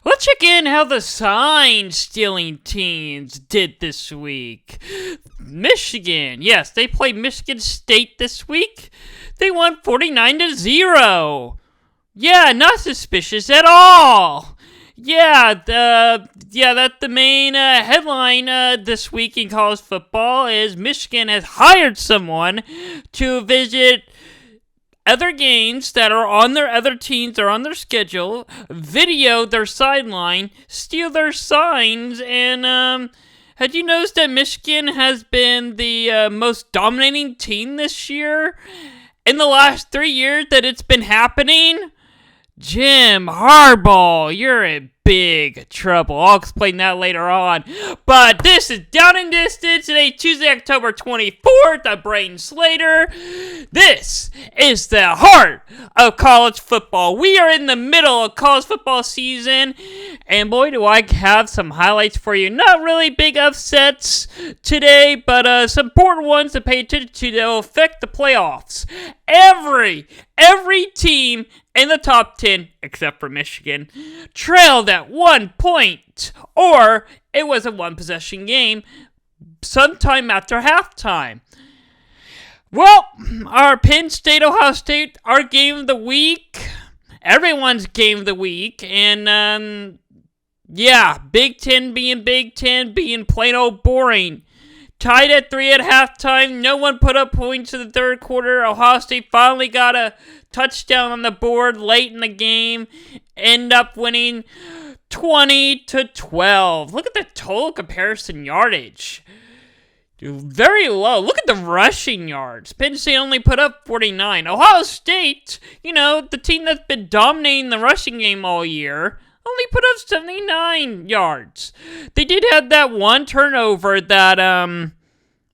Let's check in how the sign-stealing teams did this week. Michigan, yes, they played Michigan State this week. They won 49-0. Yeah, not suspicious at all. That's the main headline this week in college football is Michigan has hired someone to visit other games that are on their other teams or on their schedule, video their sideline, steal their signs, and had you noticed that Michigan has been the most dominating team this year? In the last 3 years that it's been happening? Jim Harbaugh, you're in big trouble. I'll explain that later on. But this is Down and Distance today, Tuesday, October 24th. I'm Braden Slater. This is the heart of college football. We are in the middle of college football season, and boy, do I have some highlights for you. Not really big upsets today, but some important ones to pay attention to that will affect the playoffs. Every team in the top 10, except for Michigan, trailed at 1 point, or it was a one-possession game sometime after halftime. Well, our Penn State, Ohio State, our game of the week, everyone's game of the week, and Big Ten being plain old boring. Tied at 3 at halftime. No one put up points in the third quarter. Ohio State finally got a touchdown on the board late in the game. End up winning 20-12. Look at the total comparison yardage. Very low. Look at the rushing yards. Penn State only put up 49. Ohio State, the team that's been dominating the rushing game all year, only put up 79 yards. They did have that one turnover that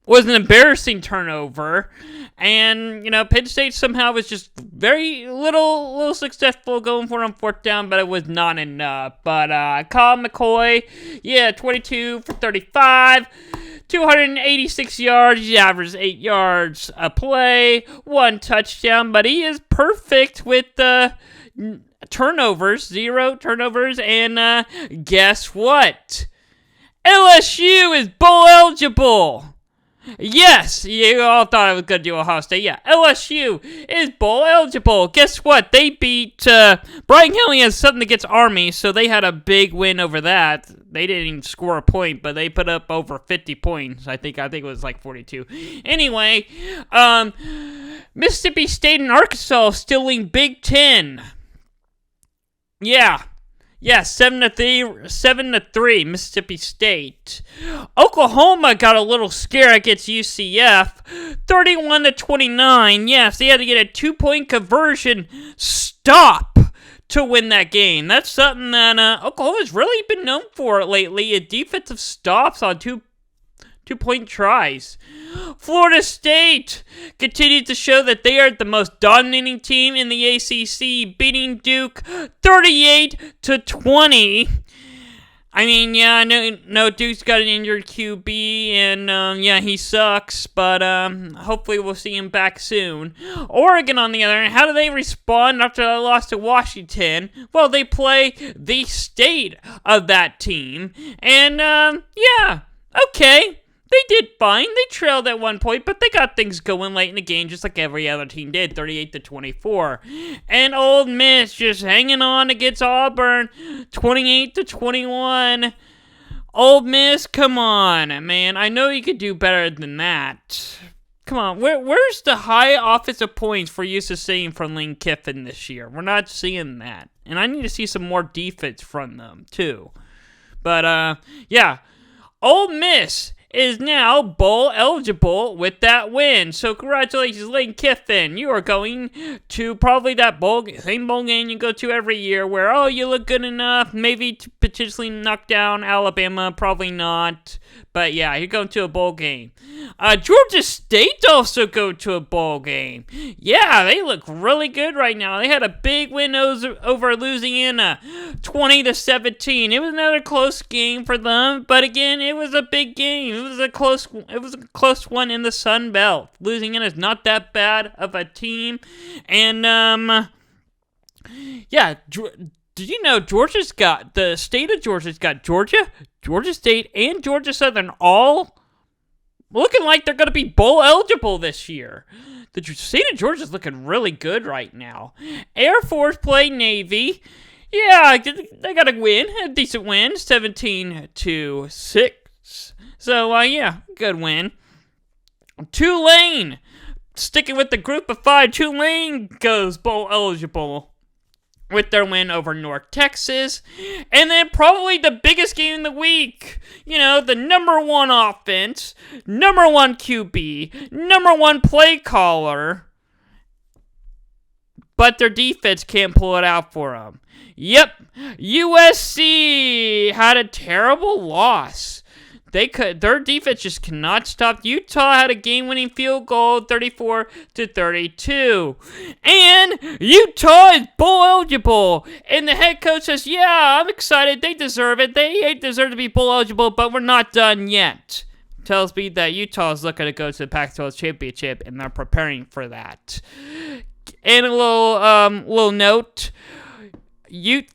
was an embarrassing turnover. And, Penn State somehow was just very little successful going for it on fourth down, but it was not enough. But Colin McCoy, 22 for 35. 286 yards, he averaged 8 yards a play, 1 touchdown, but he is perfect with the turnovers, 0 turnovers, and guess what? LSU is bowl eligible. Yes, you all thought I was going to do Ohio State. Yeah, LSU is bowl eligible. Guess what? They beat, Brian Kelly has something against Army, so they had a big win over that. They didn't even score a point, but they put up over 50 points. I think it was like 42. Anyway, Mississippi State and Arkansas stealing Big Ten. Yeah, 7-3, Mississippi State. Oklahoma got a little scare against UCF, 31-29. Yes, they had to get a 2-point conversion stop to win that game. That's something that Oklahoma's really been known for lately, defensive stops on two-point tries. Florida State continued to show that they are the most dominating team in the ACC, beating Duke 38-20. I mean, no, Duke's got an injured QB, and he sucks, but hopefully we'll see him back soon. Oregon, on the other hand, how do they respond after they lost to Washington? Well, they play the state of that team, and okay. They did fine. They trailed at 1 point, but they got things going late in the game just like every other team did, 38-24. And Ole Miss just hanging on against Auburn, 28-21. Ole Miss, come on, man. I know you could do better than that. Come on, where's the high offensive points we're used to seeing from Lane Kiffin this year? We're not seeing that. And I need to see some more defense from them, too. But, Ole Miss is now bowl eligible with that win. So congratulations, Lane Kiffin. You are going to probably that same bowl game you go to every year where, you look good enough, maybe to potentially knock down Alabama, probably not. But yeah, you're going to a bowl game. Georgia State also go to a bowl game. Yeah, they look really good right now. They had a big win over Louisiana, 20-17. It was another close game for them, but again, it was a big game. It was a close one in the Sun Belt. Louisiana is not that bad of a team, and Did you know the state of Georgia's got Georgia, Georgia State, and Georgia Southern all looking like they're going to be bowl eligible this year. The state of Georgia's looking really good right now. Air Force play Navy. Yeah, they got a win, a decent win, 17-6. So, yeah, good win. Tulane, sticking with the group of 5, Tulane goes bowl eligible with their win over North Texas. And then probably the biggest game of the week, the number 1 offense, number 1 QB, number 1 play caller, but their defense can't pull it out for them. Yep, USC had a terrible loss. Their defense just cannot stop. Utah had a game-winning field goal, 34-32. And Utah is bowl eligible. And the head coach says, yeah, I'm excited. They deserve it. They deserve to be bowl eligible, but we're not done yet. Tells me that Utah is looking to go to the Pac-12 championship, and they're preparing for that. And a little note.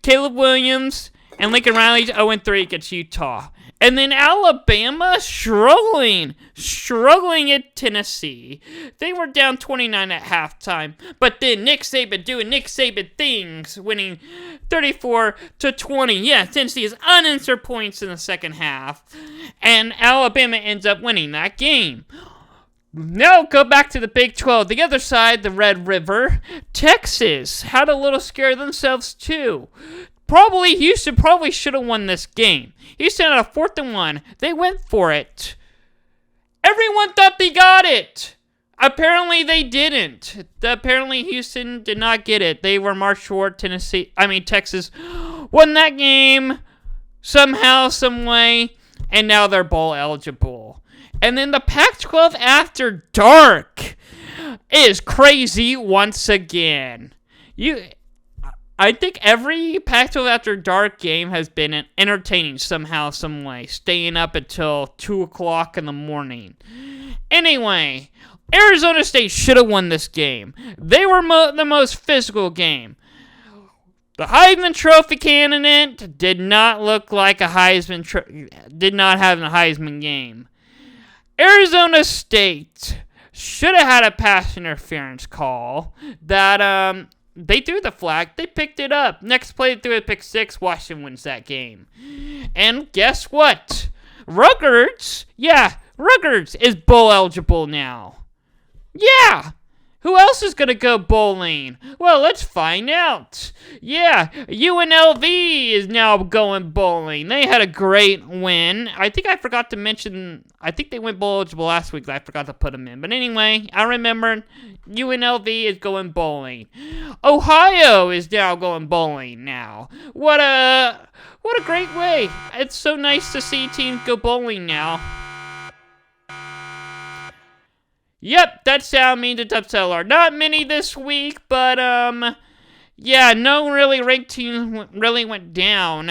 Caleb Williams and Lincoln Riley 0-3 against Utah. And then Alabama struggling at Tennessee. They were down 29 at halftime, but then Nick Saban doing Nick Saban things, winning 34-20. Yeah, Tennessee is unanswered points in the second half, and Alabama ends up winning that game. Now go back to the Big 12. The other side, the Red River, Texas had a little scare themselves too. Houston should have won this game. Houston had a 4th and 1. They went for it. Everyone thought they got it. Apparently they didn't. Apparently Houston did not get it. They were marched toward Texas won that game somehow, some way, and now they're bowl eligible. And then the Pac-12 After Dark is crazy once again. I think every Pac-12 After Dark game has been entertaining somehow, some way, staying up until 2 o'clock in the morning. Anyway, Arizona State should have won this game. They were the most physical game. The Heisman Trophy candidate did not look like did not have a Heisman game. Arizona State should have had a pass interference call that, they threw the flag. They picked it up. Next play, they threw a pick 6. Washington wins that game. And guess what? Rutgers is bowl eligible now. Yeah. Who else is going to go bowling? Well, let's find out. Yeah, UNLV is now going bowling. They had a great win. I think I forgot to mention, I think they went bowl eligible last week, but I forgot to put them in. But anyway, I remember UNLV is going bowling. Ohio is now going bowling now. What a great way. It's so nice to see teams go bowling now. Yep, that's how I mean to Tupseller. Not many this week, but, no really ranked teams really went down,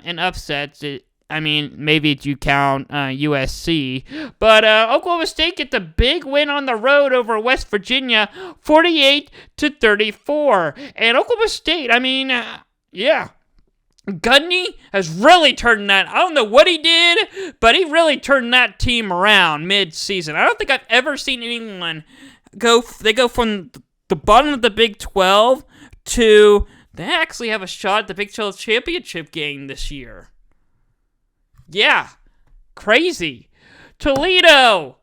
in upsets. Maybe if you count, USC. But, Oklahoma State get the big win on the road over West Virginia, 48-34. And Oklahoma State, Gudney has really turned that. I don't know what he did, but he really turned that team around mid-season. I don't think I've ever seen anyone go from the bottom of the Big 12 to they actually have a shot at the Big 12 championship game this year. Yeah, crazy. Toledo,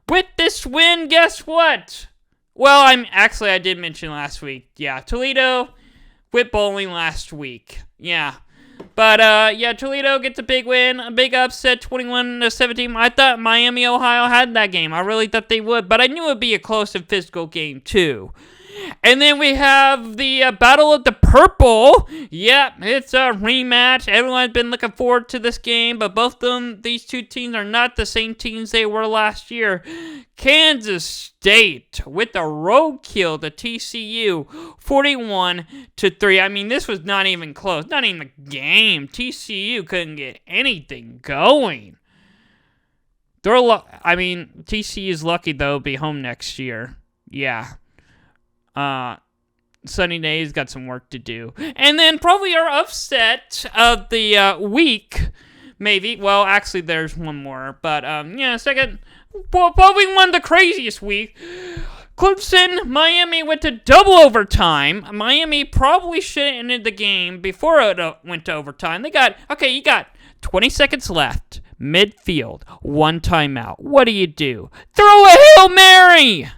with this win, guess what? Well, I did mention last week. Yeah, Toledo quit bowling last week. Yeah. But, Toledo gets a big win, a big upset, 21-17. I thought Miami, Ohio had that game. I really thought they would, but I knew it would be a close and physical game, too. And then we have the Battle of the Purple. Yep, it's a rematch. Everyone's been looking forward to this game, but these two teams are not the same teams they were last year. Kansas State with a roadkill to TCU, 41-3. This was not even close, not even a game. TCU couldn't get anything going. TCU is lucky though, be home next year. Yeah. sunny days, got some work to do. And then probably our upset of the week, maybe. Well, actually, there's one more. But, second, probably one of the craziest week. Clemson, Miami went to double overtime. Miami probably should have ended the game before it went to overtime. You got 20 seconds left, midfield, one timeout. What do? Throw a Hail Mary!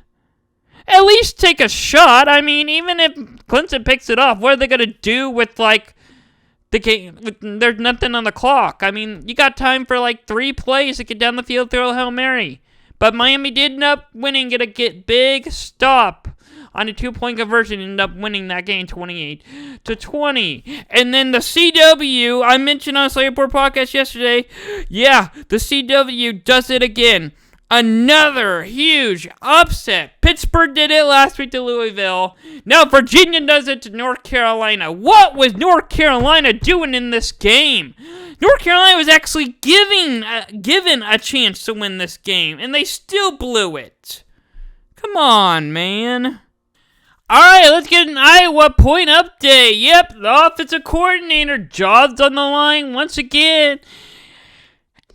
At least take a shot. I mean, even if Clemson picks it off, what are they going to do with, the game? There's nothing on the clock. I mean, you got time for, 3 plays to get down the field, throw a Hail Mary. But Miami did end up winning, get a big stop on a 2-point conversion, ended up winning that game 28-20. And then the CW, I mentioned on Slayer Report Podcast yesterday, the CW does it again. Another huge upset. Pittsburgh did it last week to Louisville. Now Virginia does it to North Carolina. What was North Carolina doing in this game? North Carolina was actually given a chance to win this game, and they still blew it. Come on, man. All right, let's get an Iowa point update. Yep, the offensive coordinator jobs on the line once again.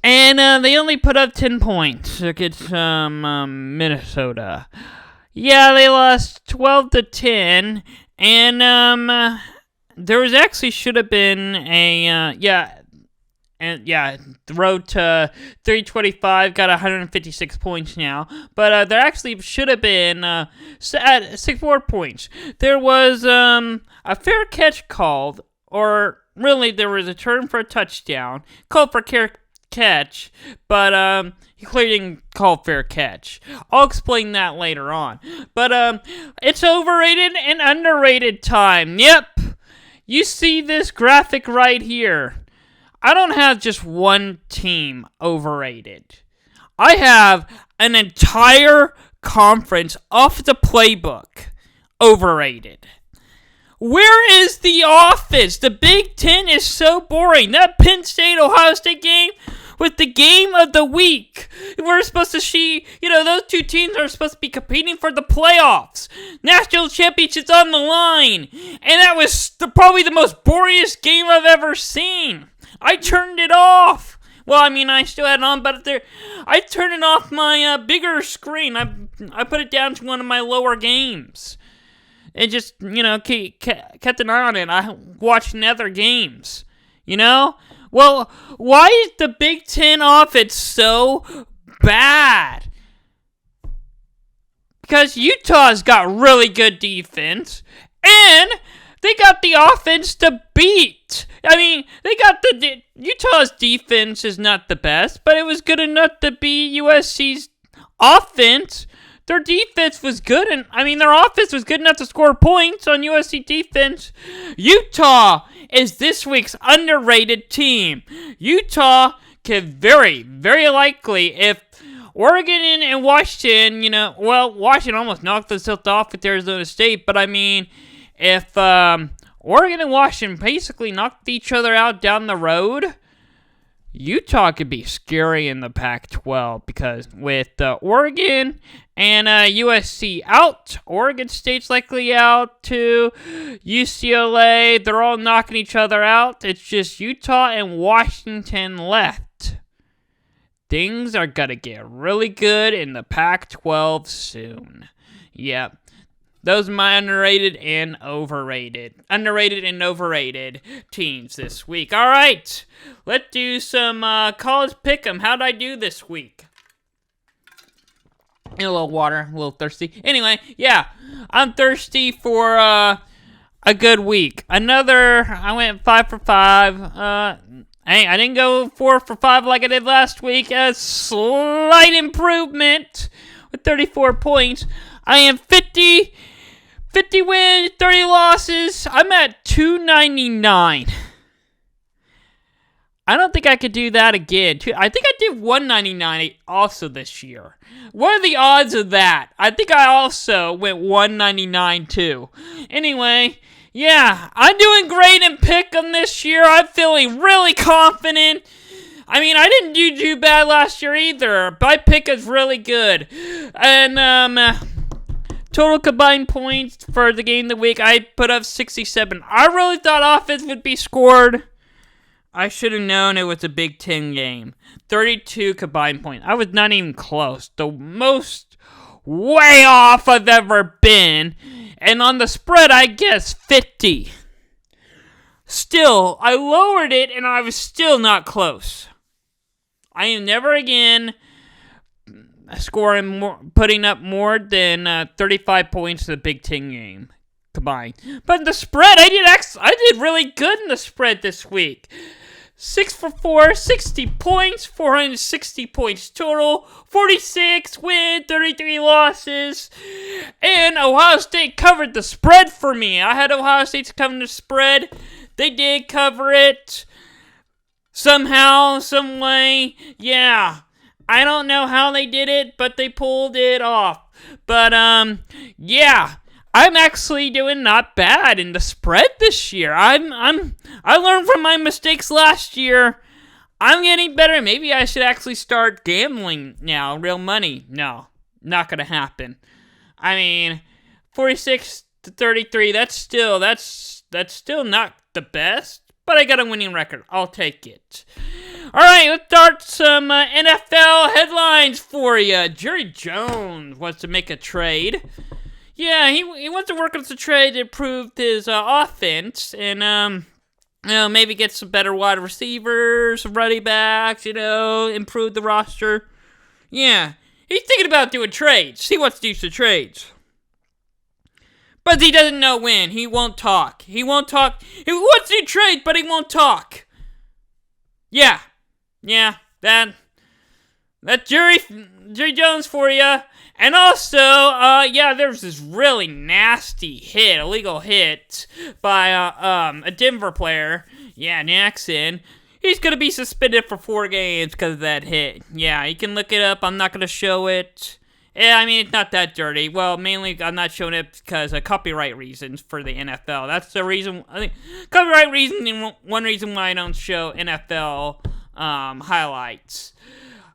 And they only put up 10 points against Minnesota. Yeah, they lost 12-10. And there was actually should have been the road to 325, got 156 points now. But there actually should have been 6 more points. There was a fair catch called, or really there was a turn for a touchdown, called for catch, but he clearly didn't call fair catch. I'll explain that later on. But it's overrated and underrated time. Yep, you see this graphic right here. I don't have just one team overrated. I have an entire conference off the playbook overrated. Where is the office? The Big Ten is so boring. That Penn State-Ohio State game was the game of the week. We're supposed to see, those two teams are supposed to be competing for the playoffs. National championships on the line. And that was probably the most boringest game I've ever seen. I turned it off. Well, I mean, I still had it on, but I turned it off my bigger screen. I put it down to one of my lower games. And just, kept an eye on it. I watched other games, Well, why is the Big Ten offense so bad? Because Utah's got really good defense, and they got the offense to beat. I mean, they got Utah's defense is not the best, but it was good enough to beat USC's offense. Their defense was good, and their offense was good enough to score points on USC defense. Utah is this week's underrated team. Utah could very, very likely, if Oregon and Washington, Washington almost knocked themselves off with Arizona State, but if Oregon and Washington basically knocked each other out down the road, Utah could be scary in the Pac-12 because with Oregon and USC out, Oregon State's likely out too, UCLA, they're all knocking each other out. It's just Utah and Washington left. Things are going to get really good in the Pac-12 soon. Yep. Those are my underrated and overrated teams this week. All right, let's do some college pick'em. How'd I do this week? A little water, a little thirsty. Anyway, I'm thirsty for a good week. I went 5 for 5. I didn't go 4 for 5 like I did last week. A slight improvement with 34 points. I am 50 wins, 30 losses. I'm at 299. I don't think I could do that again. I think I did 199 also this year. What are the odds of that? I think I also went 199 too. Anyway, I'm doing great in Pick'em this year. I'm feeling really confident. I didn't do too bad last year either. My pick is really good. And, Total combined points for the game of the week, I put up 67. I really thought offense would be scored. I should have known it was a Big Ten game. 32 combined points. I was not even close. The most way off I've ever been. And on the spread, I guess 50. Still, I lowered it and I was still not close. I am never again putting up more than 35 points in the Big Ten game combined. But the spread, I did really good in the spread this week. 6 for 4, 60 points, 460 points total, 46 wins, 33 losses, and Ohio State covered the spread for me. I had Ohio State to cover the spread. They did cover it somehow, some way. Yeah, I don't know how they did it, but they pulled it off. But yeah. I'm actually doing not bad in the spread this year. I learned from my mistakes last year. I'm getting better. Maybe I should actually start gambling now, real money. No, not gonna happen. I mean, 46 to 33. That's still not the best, but I got a winning record. I'll take it. All right, let's start some NFL headlines for you. Jerry Jones wants to make a trade. Yeah, he wants to work on some trade to improve his offense and, maybe get some better wide receivers, some running backs, improve the roster. Yeah, he's thinking about doing trades. He wants to do some trades. But he doesn't know when. He won't talk. He wants to do trades, but he won't talk. Yeah, that's Jerry Jones for you. And also, there's this really nasty illegal hit by a Denver player. Yeah, Jackson. He's going to be suspended for 4 games because of that hit. Yeah, you can look it up. I'm not going to show it. Yeah, I mean, it's not that dirty. Well, mainly I'm not showing it because of copyright reasons for the NFL. That's the reason. I think copyright reason and one reason why I don't show NFL highlights.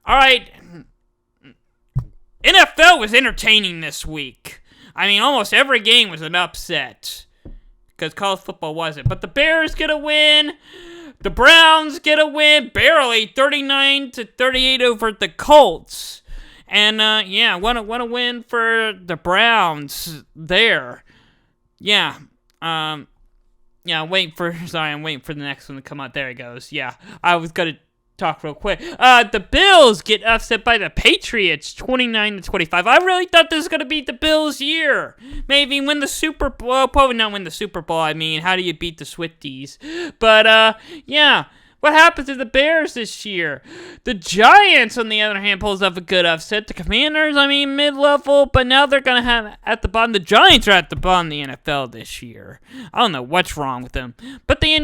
All right. NFL was entertaining this week. I mean, almost every game was an upset because college football wasn't. But the Bears get a win. The Browns get a win, barely 39-38 over the Colts. And what a win for the Browns there. I'm waiting for the next one to come out. There it goes. Yeah, I was gonna talk real quick. The Bills get upset by the Patriots, 29-25. I really thought this was gonna be the Bills' year. Maybe win the Super Bowl. Probably not win the Super Bowl. I mean, how do you beat the Swifties? But what happens to the Bears this year? The Giants, on the other hand, pulls off a good upset. The Commanders, mid-level, but now they're gonna have at the bottom. The Giants are at the bottom of the NFL this year. I don't know what's wrong with them, but they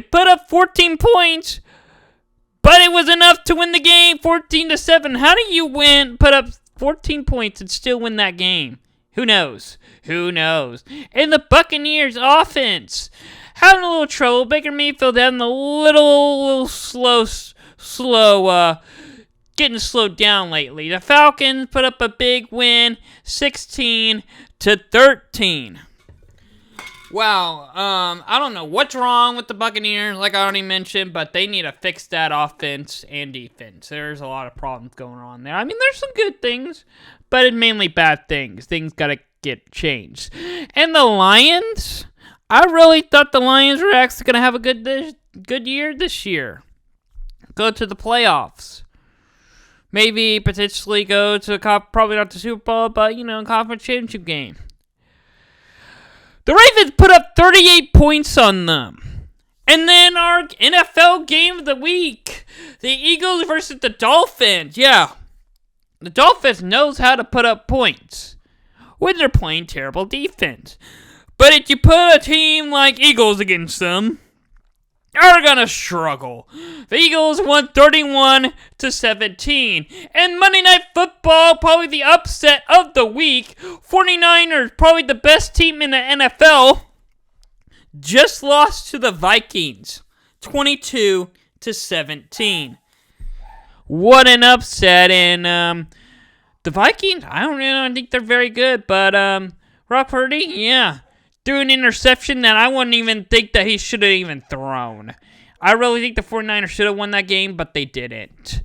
put up 14 points. But it was enough to win the game, 14-7. How do you put up 14 points and still win that game? Who knows? And the Buccaneers offense having a little trouble. Baker Mayfield having a little slow, getting slowed down lately. The Falcons put up a big win, 16-13. Wow, I don't know what's wrong with the Buccaneers, like I already mentioned, but they need to fix that offense and defense. There's a lot of problems going on there. I mean, there's some good things, but it's mainly bad things. Things gotta get changed. And the Lions, I really thought the Lions were actually gonna have a good year this year. Go to the playoffs. Maybe potentially go to probably not the Super Bowl, but conference championship game. The Ravens put up 38 points on them. And then our NFL game of the week, the Eagles versus the Dolphins. Yeah, the Dolphins knows how to put up points when they're playing terrible defense. But if you put a team like Eagles against them, they're gonna struggle. The Eagles won 31-17. And Monday Night Football, probably the upset of the week. 49ers, probably the best team in the NFL, just lost to the Vikings, 22-17. What an upset. And The Vikings, I don't think they're very good, but Brock Purdy, yeah, threw an interception that I wouldn't even think that he should have even thrown. I really think the 49ers should have won that game, but they didn't.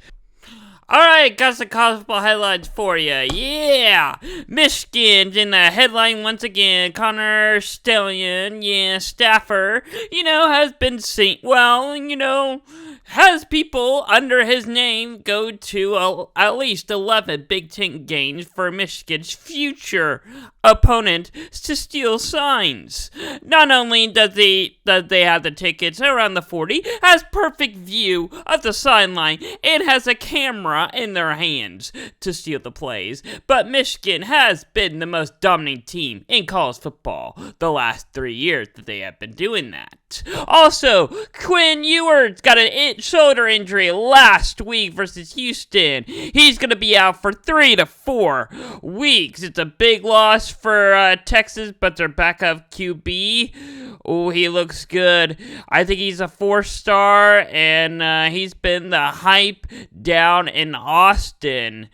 Alright, got some college football headlines for you. Yeah! Michigan's in the headline once again. Connor Stallion, staffer, has been seen. Well, has people under his name go to at least 11 Big Ten games for Michigan's future opponent to steal signs. Not only does they have the tickets around the 40, has perfect view of the sideline, and has a camera in their hands to steal the plays, but Michigan has been the most dominant team in college football the last 3 years that they have been doing that. Also, Quinn Ewers got a shoulder injury last week versus Houston. He's going to be out for 3 to 4 weeks. It's a big loss for Texas, but their backup QB, oh, he looks good. I think he's a 4-star, and he's been the hype down in Austin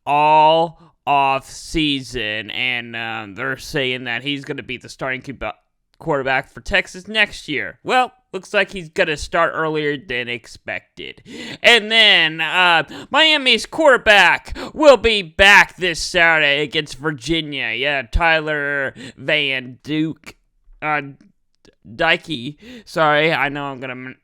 all off season, and they're saying that he's going to be the starting quarterback for Texas next year. Well, looks like he's going to start earlier than expected. And then Miami's quarterback will be back this Saturday against Virginia. Yeah, Tyler Van Dyke. Sorry, I know I'm going to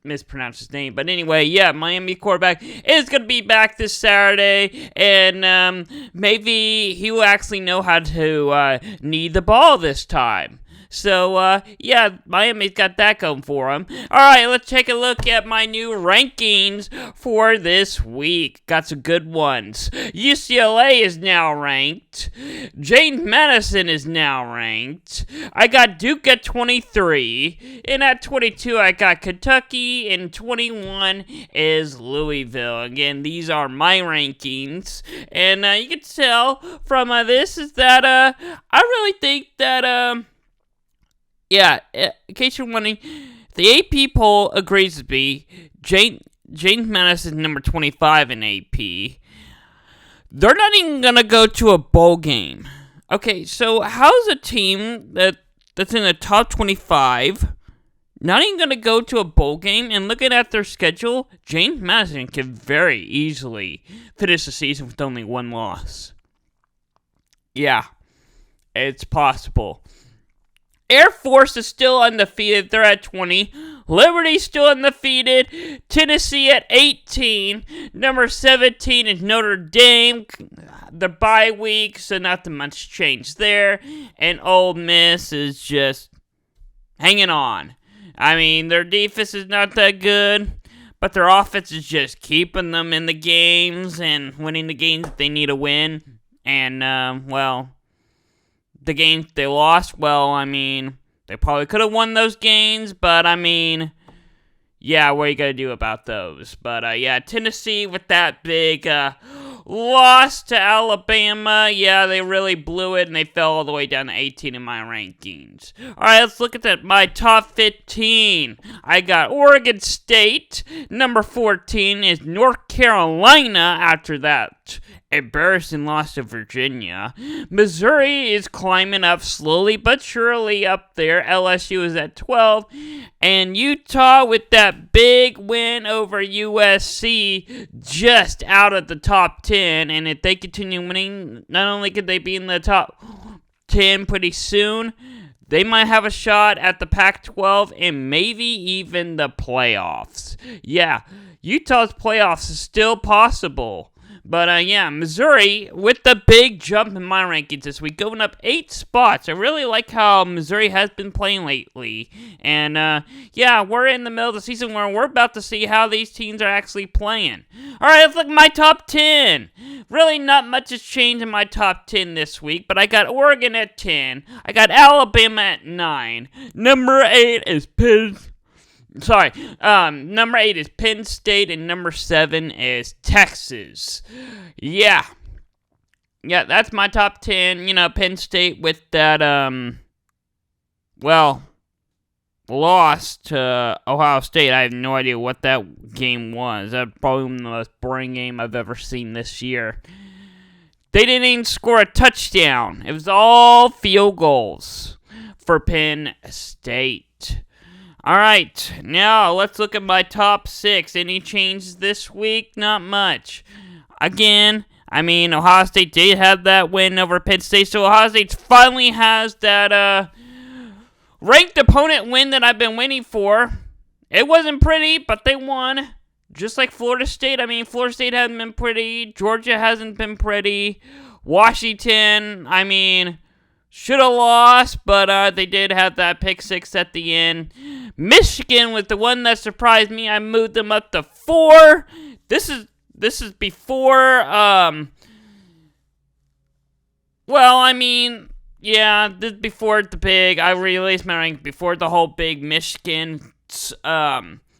mispronounce his name, but anyway, yeah, Miami quarterback is going to be back this Saturday, and maybe he will actually know how to knee the ball this time. So, yeah, Miami's got that going for him. All right, let's take a look at my new rankings for this week. Got some good ones. UCLA is now ranked. James Madison is now ranked. I got Duke at 23. And at 22, I got Kentucky. And 21 is Louisville. Again, these are my rankings. And you can tell from this is that I really think that... Yeah, in case you're wondering, the AP poll agrees with me. James Madison is number 25 in AP. They're not even going to go to a bowl game. Okay, so how's a team that's in the top 25 not even going to go to a bowl game? And looking at their schedule, James Madison can very easily finish the season with only one loss. Yeah, it's possible. Air Force is still undefeated. They're at 20. Liberty's still undefeated. Tennessee at 18. Number 17 is Notre Dame. The bye week, so not much change there. And Ole Miss is just hanging on. I mean, their defense is not that good, but their offense is just keeping them in the games and winning the games that they need to win. And, the games they lost, they probably could have won those games, but, what are you going to do about those? But, Tennessee with that big loss to Alabama, they really blew it, and they fell all the way down to 18 in my rankings. All right, let's look at my top 15. I got Oregon State. Number 14 is North Carolina after that embarrassing loss to Virginia. Missouri is climbing up slowly but surely up there. LSU is at 12. And Utah with that big win over USC just out of the top 10. And if they continue winning, not only could they be in the top 10 pretty soon, they might have a shot at the Pac-12 and maybe even the playoffs. Yeah, Utah's playoffs is still possible. But, Missouri with the big jump in my rankings this week, going up 8 spots. I really like how Missouri has been playing lately. And, we're in the middle of the season where we're about to see how these teams are actually playing. All right, let's look at my top 10. Really not much has changed in my top 10 this week, but I got Oregon at 10. I got Alabama at 9. Number 8 is number 8 is Penn State, and number 7 is Texas. Yeah, that's my top 10. Penn State with that, loss to Ohio State. I have no idea what that game was. That's probably the most boring game I've ever seen this year. They didn't even score a touchdown. It was all field goals for Penn State. All right, now let's look at my top 6. Any changes this week? Not much. Again, Ohio State did have that win over Penn State, so Ohio State finally has that ranked opponent win that I've been waiting for. It wasn't pretty, but they won. Just like Florida State. Florida State hasn't been pretty. Georgia hasn't been pretty. Washington, should have lost, but they did have that pick 6 at the end. Michigan was the one that surprised me. I moved them up to 4. This is before, this is before the big, I released my rank before the whole big Michigan,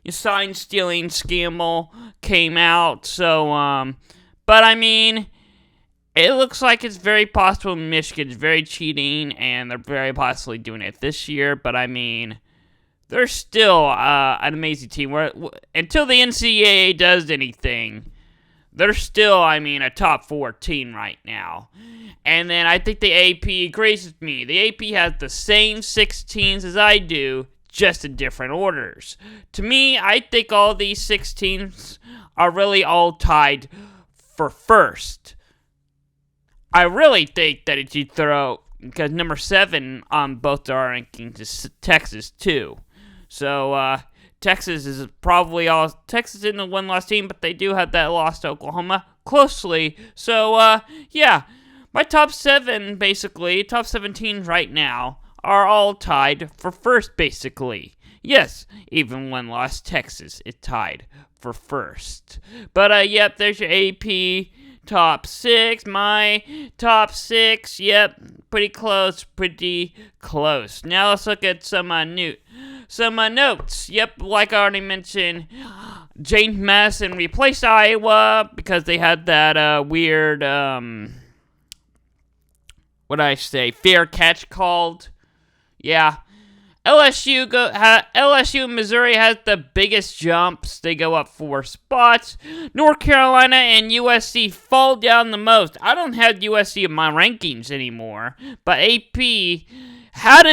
sign-stealing scandal came out, so, it looks like it's very possible Michigan's very cheating, and they're very possibly doing it this year, but they're still an amazing team. Until the NCAA does anything, they're still, a top 4 team right now. And then I think the AP agrees with me. The AP has the same 6 teams as I do, just in different orders. To me, I think all these 6 teams are really all tied for first. I really think that if you throw, because number 7 on both our rankings is Texas too. So, Texas is probably Texas isn't the one-loss team, but they do have that loss to Oklahoma closely. So, my top 7, basically, top 17 right now, are all tied for first, basically. Yes, even one-loss Texas is tied for first. But, there's your AP top 6. My top 6, pretty close. Now let's look at some notes. Like I already mentioned, James Madison replaced Iowa because they had that weird, fair catch called. Yeah. LSU and Missouri has the biggest jumps. They go up 4 spots. North Carolina and USC fall down the most. I don't have USC in my rankings anymore, but AP got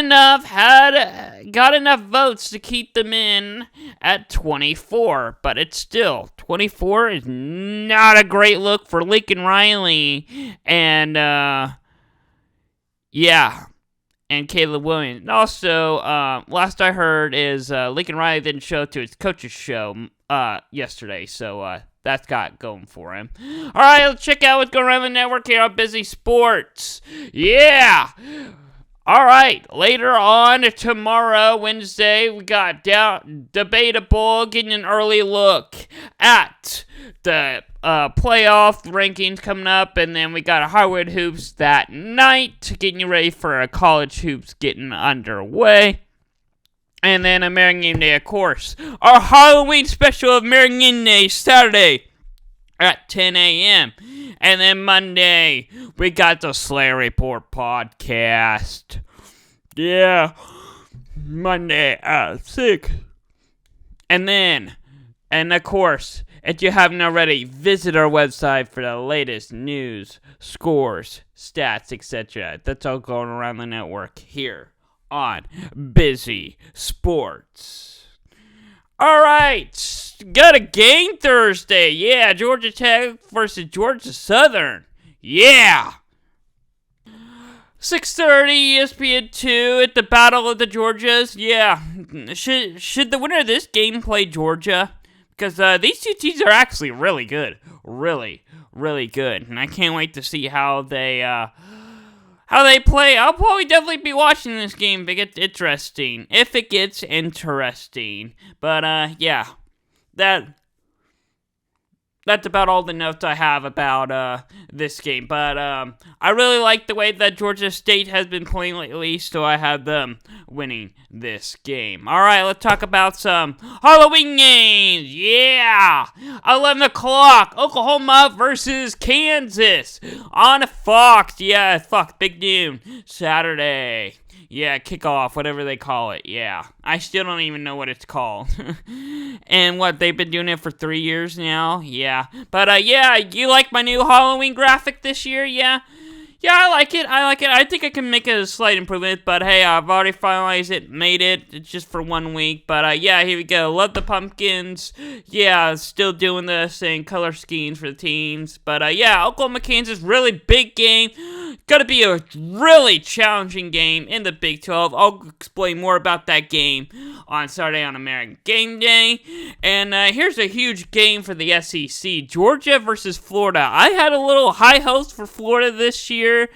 enough votes to keep them in at 24. But it's still 24 is not a great look for Lincoln Riley and and Caleb Williams. And also, last I heard is Lincoln Riley didn't show up to his coach's show yesterday, so that's got going for him. All right, let's check out what's going around the network here on Busy Sports. Yeah! All right, later on tomorrow, Wednesday, we got Debatable getting an early look at the playoff rankings coming up, and then we got a Hardwood Hoops that night, getting you ready for a college hoops getting underway. And then American Game Day, of course. Our Halloween special of American Game Day, Saturday at 10 a.m. And then Monday, we got the Slayer Report podcast. Yeah, Monday at 6. And of course, if you haven't already, visit our website for the latest news, scores, stats, etc. That's all going around the network here on Busy Sports. All right, got a game Thursday. Yeah, Georgia Tech versus Georgia Southern. Yeah. 6:30 ESPN 2 at the Battle of the Georgias. Yeah. Should the winner of this game play Georgia? Because these two teams are actually really good. Really, really good. And I can't wait to see how they play. I'll probably definitely be watching this game if it gets interesting. But, that's about all the notes I have about this game. But I really like the way that Georgia State has been playing lately, so I have them winning this game. All right, let's talk about some Halloween games. Yeah! 11 o'clock, Oklahoma versus Kansas on Fox. Yeah, Fox, big noon, Saturday. Yeah, kickoff, whatever they call it. Yeah, I still don't even know what it's called. And what, they've been doing it for 3 years now? Yeah. But, yeah, you like my new Halloween graphic this year? Yeah? Yeah, I like it. I think I can make a slight improvement, but hey, I've already finalized it, made it. It's just for 1 week, but yeah, here we go. Love the pumpkins. Yeah, still doing the same color schemes for the teams, but yeah, Oklahoma, Kansas, really big game. Gonna be a really challenging game in the Big 12. I'll explain more about that game on Saturday on American Game Day. And here's a huge game for the SEC. Georgia versus Florida. I had a little high hopes for Florida this year,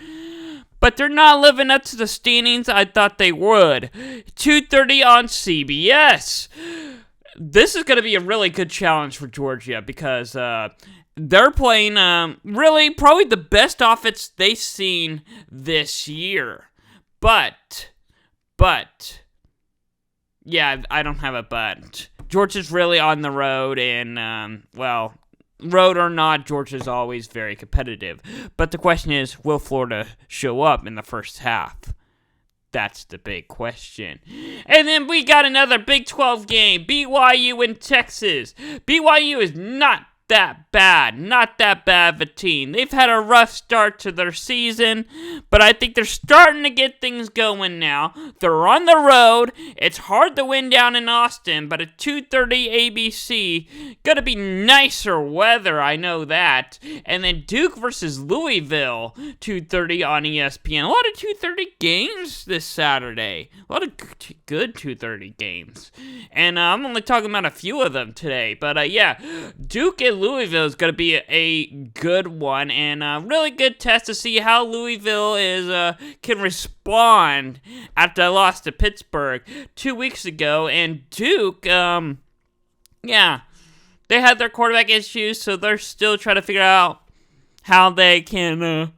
but they're not living up to the standings I thought they would. 2:30 on CBS. This is going to be a really good challenge for Georgia because they're playing really probably the best offense they've seen this year. But, yeah, I don't have a but. Georgia's really on the road, and, well, road or not, Georgia's always very competitive. But the question is, will Florida show up in the first half? That's the big question. And then we got another Big 12 game, BYU and Texas. BYU is not that bad of a team. They've had a rough start to their season, but I think they're starting to get things going now. They're on the road. It's hard to win down in Austin, but at 2:30 ABC, gonna be nicer weather, I know that. And then Duke versus Louisville, 2:30 on ESPN. A lot of 2:30 games this Saturday. A lot of good 2:30 games. And I'm only talking about a few of them today, but yeah, Duke and Louisville is going to be a good one, and a really good test to see how Louisville can respond after I lost to Pittsburgh 2 weeks ago. And Duke, yeah, they had their quarterback issues, so they're still trying to figure out how they can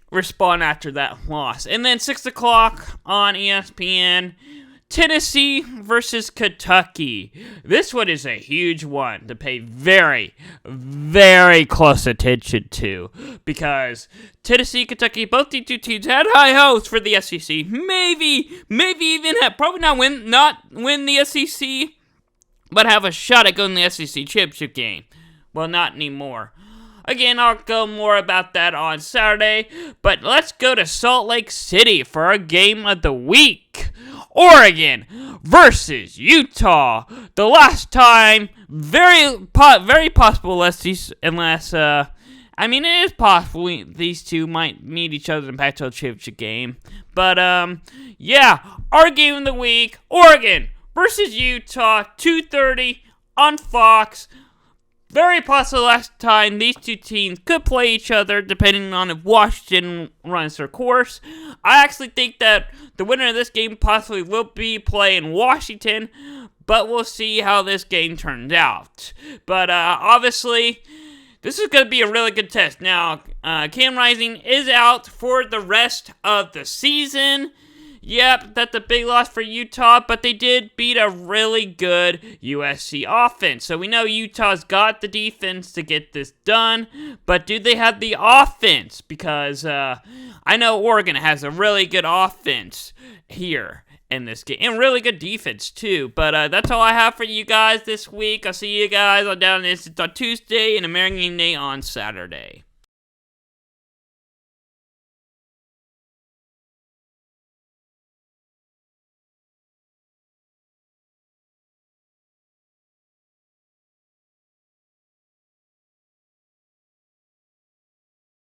respond after that loss. And then 6 o'clock on ESPN, Tennessee versus Kentucky. This one is a huge one to pay very, very close attention to, because Tennessee, Kentucky, both these two teams had high hopes for the SEC. Maybe even probably not win the SEC, but have a shot at going to the SEC championship game. Well, not anymore. Again, I'll go more about that on Saturday, but let's go to Salt Lake City for our game of the week. Oregon versus Utah. The last time, very possible unless I mean, it is possible these two might meet each other in the Pac-12 championship game. But yeah, our game of the week, Oregon versus Utah, 2:30 on Fox. Very possible last time these two teams could play each other, depending on if Washington runs their course. I actually think that the winner of this game possibly will be playing Washington, but we'll see how this game turns out. But obviously, this is going to be a really good test. Now, Cam Rising is out for the rest of the season. Yep, that's a big loss for Utah, but they did beat a really good USC offense. So we know Utah's got the defense to get this done, but do they have the offense? Because I know Oregon has a really good offense here in this game, and really good defense too. But that's all I have for you guys this week. I'll see you guys on Down This on Tuesday and American Game Day on Saturday.